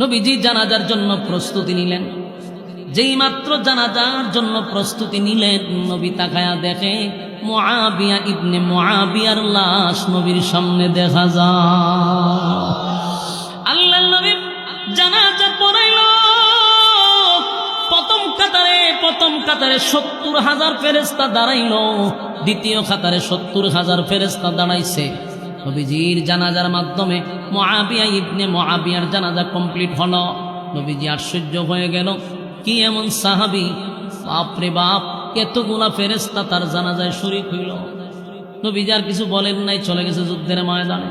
নবীজি জানাজার জন্য প্রস্তুতি নিলেন। যেই মাত্র জানাজার জন্য প্রস্তুতি নিলেন, নবী তাকায়া দেখে মুআবিয়া ইবনে মুআবিয়ার লাশ নবীর সামনে দেখা যায়। আল্লাহর নবী জানাজা পড়াইল। প্রথম কাতারে ৭০,০০০ ফেরেশতা দাঁড়াইল, দ্বিতীয় কাতারে ৭০,০০০ ফেরেশতা দাঁড়াইছে। নবীজির জানাজার মাধ্যমে মুআবিয়া ইবনে মুআবিয়ার জানাজা কমপ্লিট হলো। নবীজি আশ্চর্য হয়ে গেল, কি এমন সাহাবী, বাপরে বাপ, এতগুলা ফেরেশতা তার জানাজায় শরীক হইল। নবীজি আর কিছু বলেন নাই, চলে গেছে যুদ্ধের ময়দানে।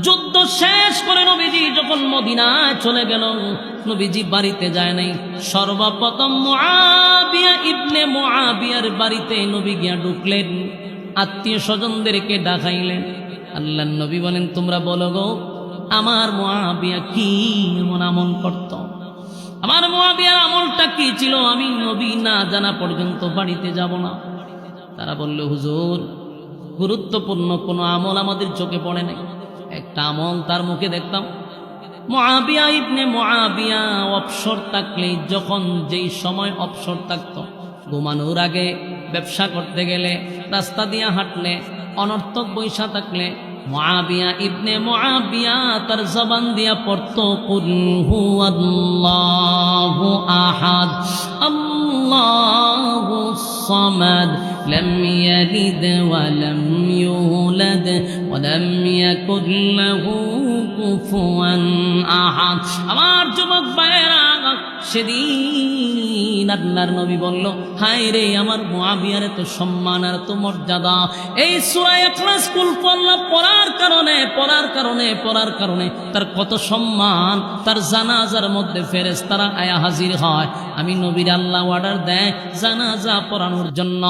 যুদ্ধ শেষ করে নবীজি যখন মদিনায় চলে গেল, নবীজি বাড়িতে যায় নাই। সর্বপ্রথম মুআবিয়া ইবনে মুআবিয়ার বাড়িতে নবী গিয়া ঢুকলেন, আত্মীয় স্বজনদেরকে ডাকাইলেন। আল্লাহর নবী বলেন, তোমরা বলো গো, আমার মুআবিয়া কি এমন আমল করত? আমার মুআবিয়ার আমলটা কি ছিল? আমি নবী না জানা পর্যন্ত বাড়িতে যাব না। তারা বলল, হুজুর, গুরুত্বপূর্ণ কোনো আমল আমাদের চোখে পড়ে নাই। একটা আমল তার মুখে দেখতাম, মুআবিয়া ইবনে মুআবিয়া অবসর থাকলে, যখন যেই সময় অবসর থাকতো, ঘুমানোর আগে, ব্যবসা করতে গেলে, রাস্তা দিয়া হাঁটলে, অনর্থক বৈশা থাকলে, মুআবিয়া ইবনে মুআবিয়া তার জবান দিয়া পড়তো, কুল হুয়াল্লাহু আহাদ আল্লাহুস সামাদ লাম ইয়ালিদ ওয়া লাম ইউলাদ ওয়া লাম ইয়াকুল লাহু কুফুয়ান আহাদ। আমার যুবক ভাইরা, সেদিন আল্লাহর নবী বলল, হায় রে, আমার মুআবিয়ার এত সম্মান আর এত মর্যাদা, এই সূরা ইখলাস কুল আল্লাহ পড়ার কারণে তার কত সম্মান। তার জানাজার মধ্যে ফেরেশতারা আয়া হাজির হয়। আমি নবীর আল্লাহ অর্ডার দেয় জানাজা পড়ানোর জন্য।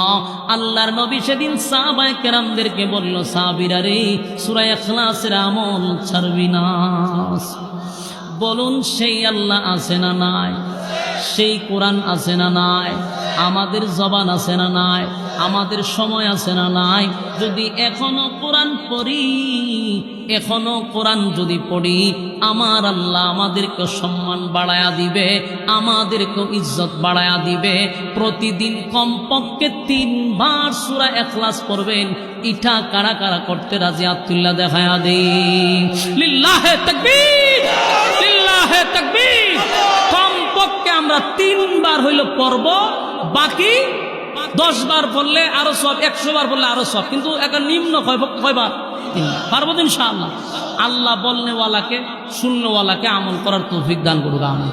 আল্লাহর নবী সেদিন সাহাবায়ে কেরামদেরকে বলল, সাহাবীরা রে, সূরা ইখলাসের আমল ছাড়বি না। বলুন, সেই আল্লাহ আছে না নাই? সেই কোরআন আছে না নাই? আমাদের জবান আছে না নাই? আমাদের সময় আছে না নাই? যদি এখনো কোরআন পড়ি, এখনো কোরআন যদি পড়ি, আমার আল্লাহ আমাদেরকে সম্মান বাড়ায়া দিবে, আমাদেরকে ইজ্জত বাড়ায়া দিবে। প্রতিদিন কমপক্ষে ৩ বার সূরা ইখলাস পড়বেন। ইটা কারা কারা করতে রাজি? আব্দুল্লাহ দেখায়া দেই। লিল্লাহে তাকবীর, লিল্লাহে তাকবীর। কমপক্ষে আমরা ৩ বার হইল পড়ব, বাকি 10 বার পড়লে আরো সব, 100 বার পড়লে আরো সব, কিন্তু একটা নিম্ন কয়বার? 3 বার। পারবো ইনশাআল্লাহ। আল্লাহ বলনেওয়ালাকে, শুননেওয়ালাকে আমল করার তৌফিক দান করুক। আমিন।